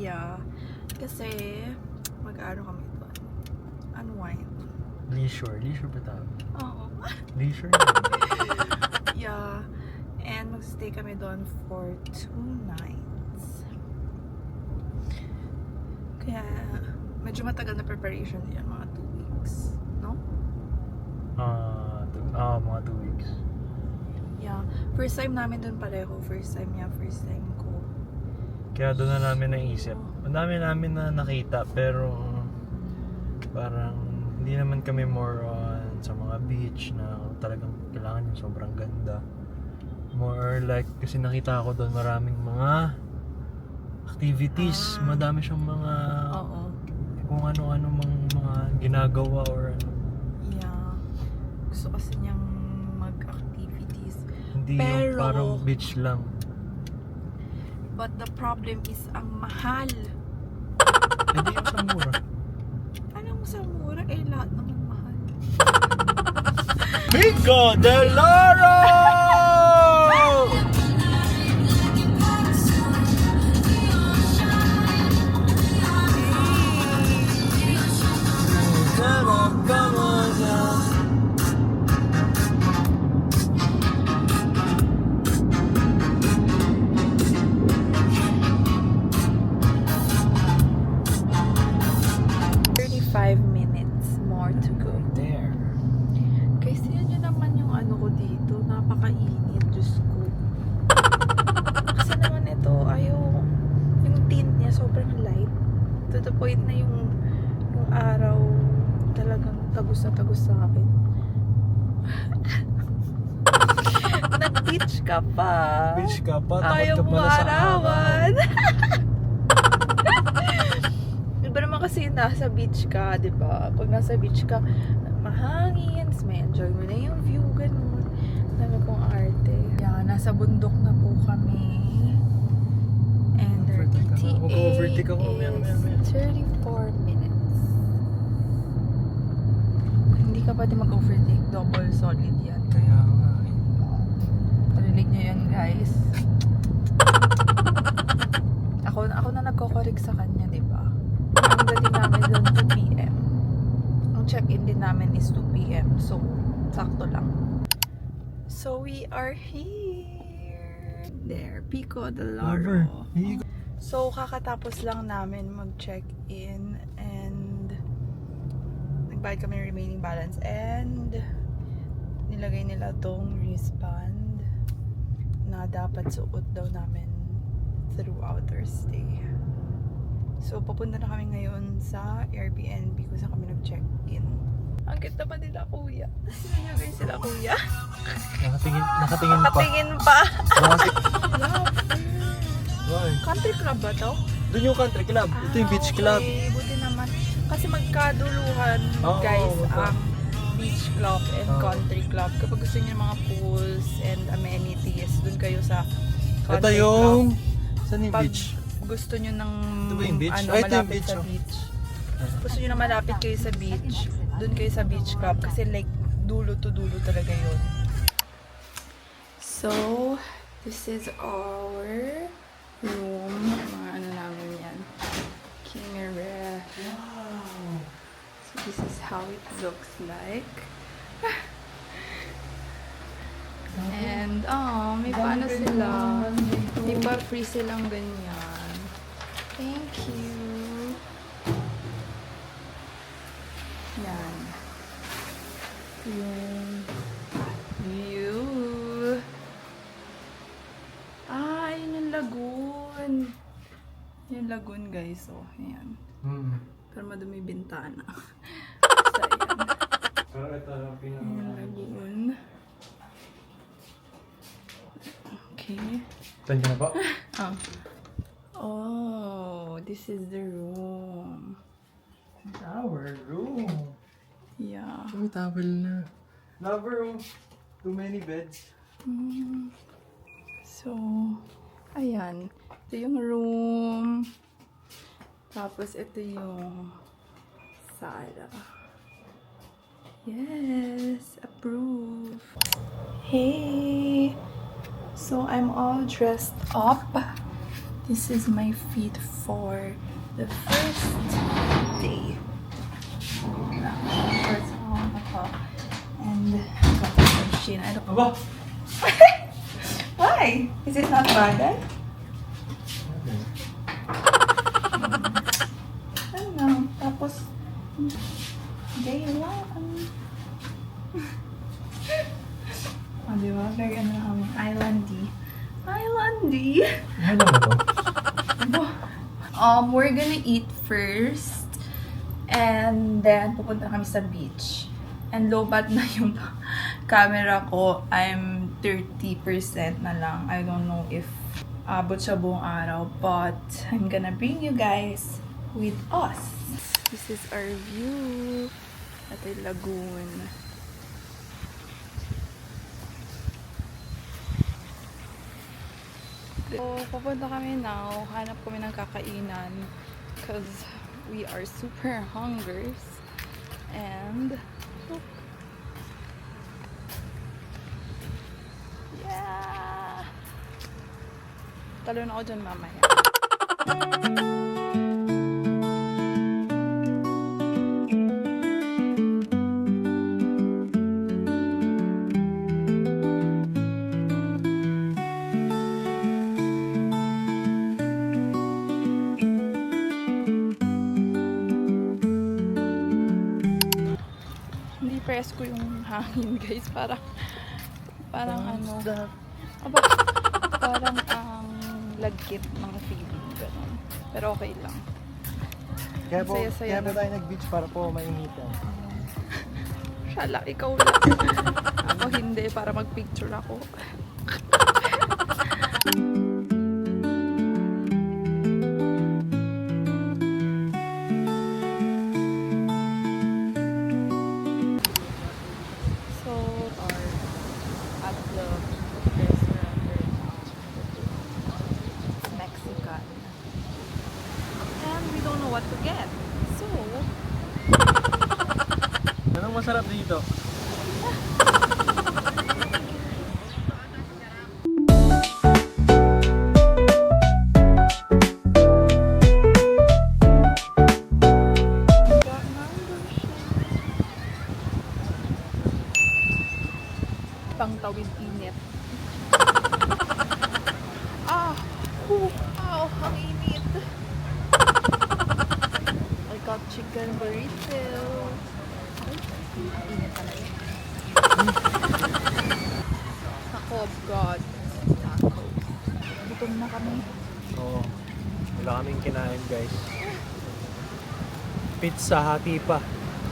Yeah. Kasi, mag-ano kami doon. Unwind. Leisure. Leisure ba tawag? Oo. Leisure? Yeah. And mag-stay kami doon for 2 nights. Kaya, medyo matagal na preparation yan. Mga 2 weeks. No? Mga 2 weeks. Yeah. First time namin doon pareho. First time niya, first time ko. Kaya doon na namin naisip. Ang dami namin na nakita pero parang hindi naman kami more on sa mga beach na talagang kailangan yung sobrang ganda. More like kasi nakita ko doon maraming mga activities. Madami siyang mga Oo. kung ano-ano mga ginagawa or ano. Yeah. Gusto kasi niyang mag-activities. Hindi yung parang beach lang. But the problem is, ang mahal. Hindi yung sa mura. Anong sa mura? Eh, lahat naman mahal. Pico de Loro! Minutes more to go. There. Guys, yun yun naman yung ano ko dito. Napakainit. Diyos ko. Kasi naman ito, yung tint niya sobrang light. To the point na yung araw talagang tagos na tagos sa akin. Nag-beach ka pa. Beach ka pa, takot Ayaw ka mo pala sa araw. arawan. Iba naman kasi nasa beach ka, di ba? Pag nasa beach ka, mahangin, may enjoy mo na yung view, ganun. Dami kong arte. Yeah, nasa bundok na po kami. And their ETA Mag-overtake ako. is 34 minutes. Hindi ka pwede mag-overtake. Double solid yan. Kaya nga eh. Parinig nyo yan, guys. Ako na nagko-correct sa kanya, di ba? Ang dating namin doon 2 p.m. Ang check-in din namin is 2 p.m. So, sakto lang. So, we are here. There, Pico de Lover, Loro. So, kakatapos lang namin mag-check-in and nagbayad kami ng remaining balance and nilagay nila tong wristband na dapat suot daw namin throughout our stay. So, papunta na kami ngayon sa Airbnb kung saan kami nag-check-in. Ang cute naman nila, kuya. Sino nyo guys sila, kuya? Nakatingin pa. Nakatingin pa. Why? Country club ba to? Doon yung country club. Ito yung beach club. Okay, buti naman. Kasi magkaduluhan, Oo, guys, oo. ang beach club and Oo. country club. Kapag gusto niyo mga pools and amenities, dun kayo sa Ito country yung... club. Saan yung Pag beach? gusto nyo ng Ito ba yung beach? ano, Ay, ito yung malapit beach, sa oh. beach. Gusto nyo na malapit kayo sa beach, dun kayo sa beach club. Kasi like, dulo to dulo talaga yun. So, this is our room. Mga ano namin yan. King ref. Wow. So, this is how it looks like. And, may paano sila. May pa free silang ganyan. Thank you. Yan. Yung view. Yun yung lagoon. Yung lagoon, guys. Oh, ayan. Pero madumi yung bintana. Basta ayan. Pero ito lang Yung lagoon. Okay. Ito na ba? Oh, this is the room. Our room. Yeah. May towel na. Lover room. Too many beds. So, ayan. Ito yung room. Tapos, ito yung sala. Yes, approve. Hey! So, I'm all dressed up. This is my fit for the first day. First home ako. And got some Shein. I don't Aba! Why? Is it not bagay? I don't know. Tapos, day one. Oh, diba? Very ano na kami. Islandy. Islandy! Ano ba to? We're gonna eat first. And then, pupunta kami sa beach. And low-bat na yung camera ko. I'm 30% na lang. I don't know if abot siya buong araw. But, I'm gonna bring you guys with us. This is our view at the lagoon. So, pupunta kami now. Hanap kami ng kakainan. Because we are super hungry. And, look. Yeah! Talon ako dyan mamaya. Hindi presko yung hangin, guys. Parang ano. Aba, parang ang lagkit ng feeling. Ganun. Pero okay lang. Kaya po, Saya-saya kaya po na. tayo nag-beach para po mainitan. Shala, ikaw lang. Ako hindi, para mag-picture ako. So, are at the restaurant right now. It's Mexican. And we don't know what to get. So, Anong masarap dito? got mango shake. Pangtawid init. Ah! Ow! Ang init! I got chicken burrito. Ay, init talaga. Taco of God. Taco. Gutom na kami. Oo. Wala kaming kinain, guys. Pizza, hati pa.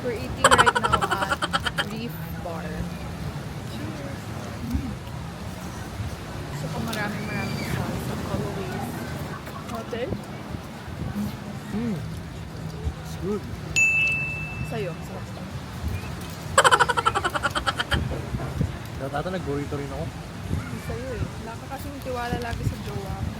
We're eating right now at Reef Bar. Cheers! So, kung maraming salsa, always. Hotel? It's good. Sa'yo. Sarap. Dati nag-burrito rin ako. Hindi sa'yo eh. Wala ka kasing tiwala lagi sa jowa mo.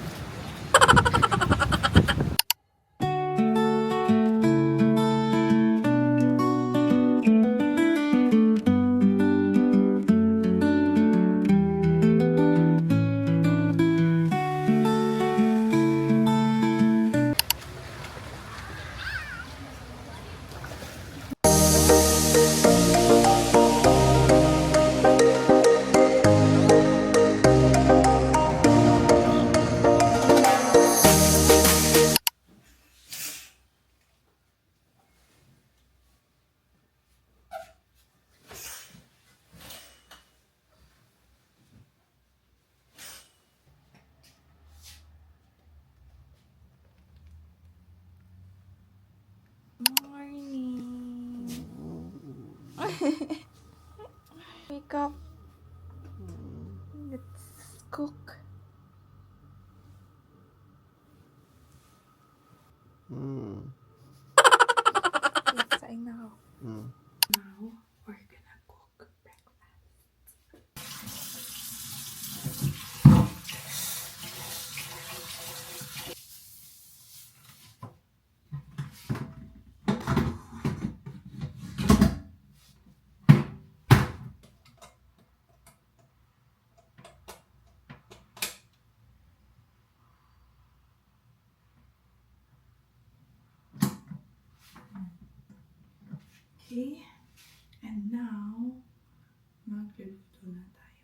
Morning. Wake up. Let's cook. Let's say now. Now we're gonna cook breakfast. Okay. And now, magluluto na tayo.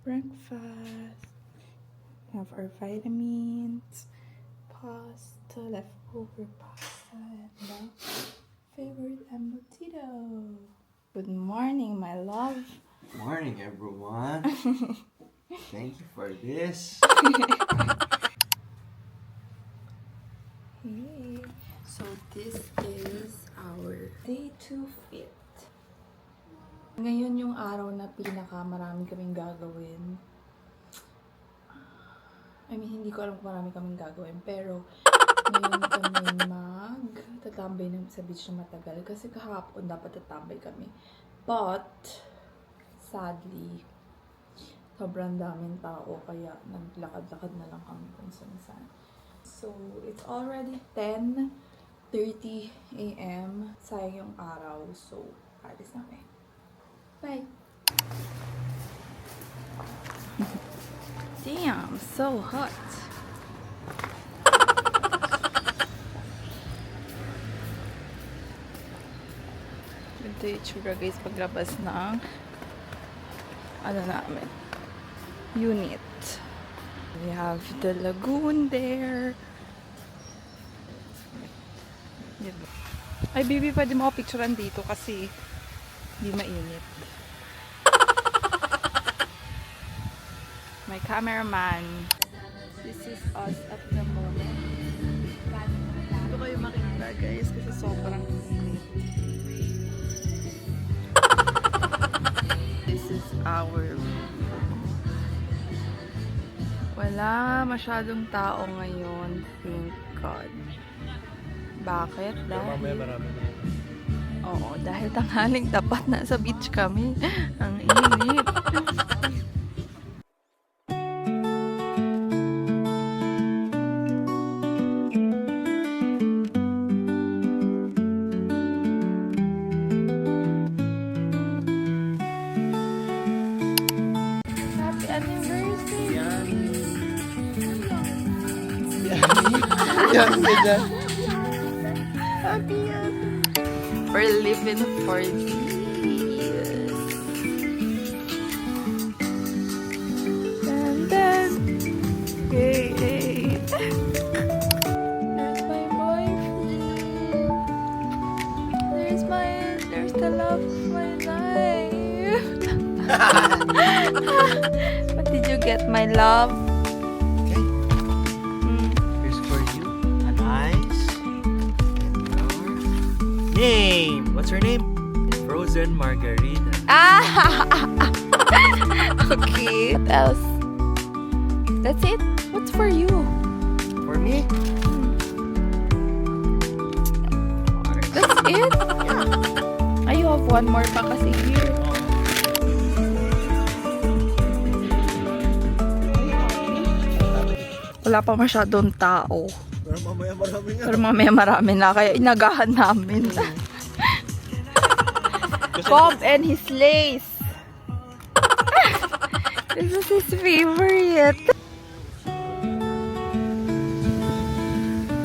Breakfast. We have our vitamins, pasta, leftover pasta, and the favorite embutido. Good morning, my love. Morning, everyone. Thank you for this. Hey. So this is our day 2 fit. Ngayon yung araw na marami kaming gagawin. I mean, hindi ko alam kung marami kaming gagawin, pero ngayon kami tatambay sa beach na matagal kasi kahapon dapat tatambay kami. But, sadly, sobrang daming tao kaya naglakad-lakad na lang kami kung saan. So, it's already 10:30 a.m. Sayang yung araw, so alis na kami. Bye! Damn, so hot! Ito yung itsura guys paglabas ng namin unit. We have the lagoon there. Diba? Ay baby, pwede mo ako picturean dito kasi di mainit. My cameraman. This is us at the moment. Ito kayo makita guys kasi sobrang init. This is our wala masyadong tao ngayon. Thank God. Bakit? Dahil marami na. oo, dahil tanghaling tapat na sa beach kami. Ang init. Happy anniversary! Yan. Happy we're living for this. Dan. Hey. There's my boyfriend. There's the love of my life. What did you get, my love? Okay. Here's for you. An ice. And your name. What's her name? Frozen Margarita. Okay. What else? That's it? What's for you? For me? That's it? Yeah. You have one more pa kasi here. Wala pa masyadong tao. Pero mamaya marami nga. Pero mamaya marami na, kaya inagahan namin. Cobb and his lace. This is his favorite.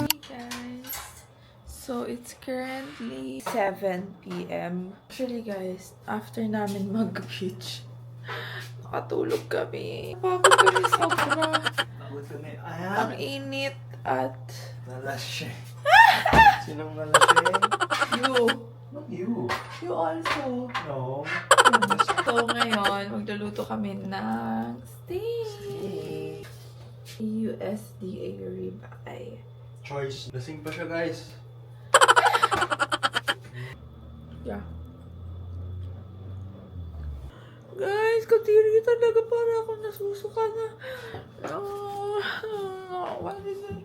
Hey guys. So it's currently 7 p.m. Actually guys, after namin mag-beach, nakatulog kami. Pagod kami sobra. Ang init at... Nalashe. Sinong nalashe? You. Not you. You also. No. So ngayon, magluluto kami ng steak. USDA ribeye. Choice. Lasing pa siya guys. Yeah. Guys, kadiri talaga para ako nasusuka na. What is it?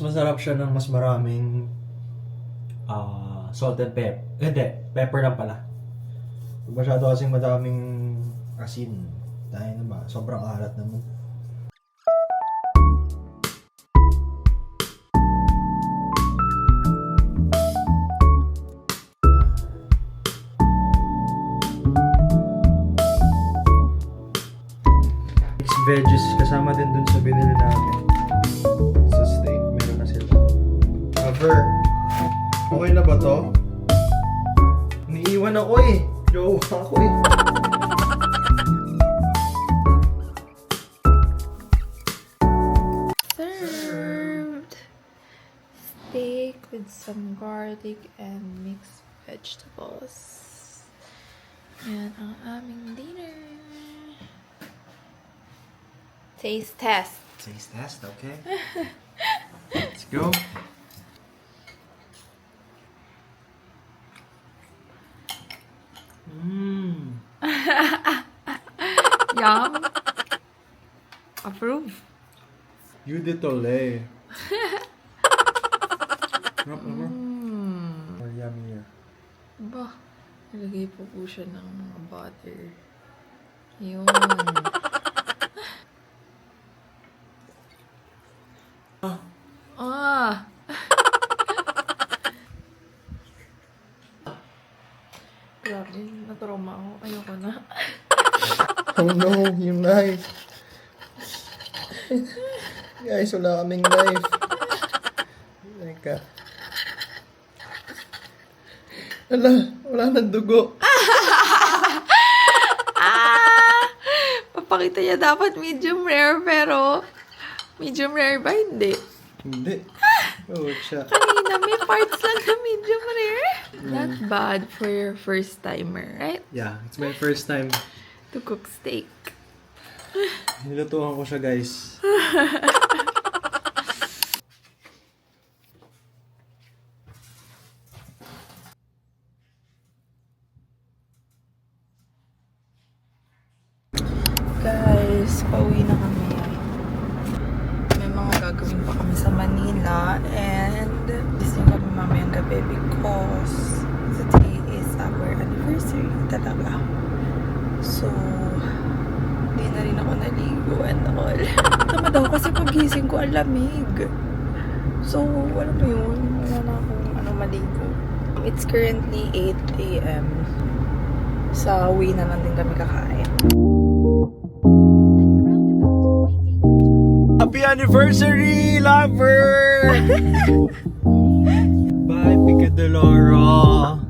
masarap siya ng mas maraming salt and pepper. Hindi, pepper lang pala. Pag masyado kasing madaming asin, dahil na ba, sobrang alat naman. Mixed veggies, kasama din dun sa binili namin. Sa steak, meron na sila. Cover, okay na ba to? Niiwan ako eh. Jowa ako eh. Served! Steak with some garlic and mixed vegetables. Yan ang aming dinner. Taste test. Taste test, okay? Let's go. Yum. Approve. You did ole. Sarap naman. Or yummier. Ba, nilagay po siya ng mga butter. Yun. Ah! Grabe, natrauma ako. Ayoko na. Oh no, yung knife. Guys, wala kaming knife. Teka. Wala nang dugo. Papakita niya dapat medium rare, pero medium rare ba? Hindi. Hindi. Oh, siya. Kanina may parts lang na medium rare. Not bad for your first timer, right? Yeah, it's my first time. To cook steak. Nilutuan ko siya, guys. Guys, pauwi na kami. May mga gagawin pa kami sa Manila and gising kami mamayang gabi because today is our anniversary talaga. So, hindi na rin ako naligo and all. Tamad ako kasi pagising ko ang lamig. So, ano ba yun? Wala na akong maligo. It's currently 8 a.m. Sa uwi na lang din kami kakain. Happy anniversary, lover! Bye, Picadillara!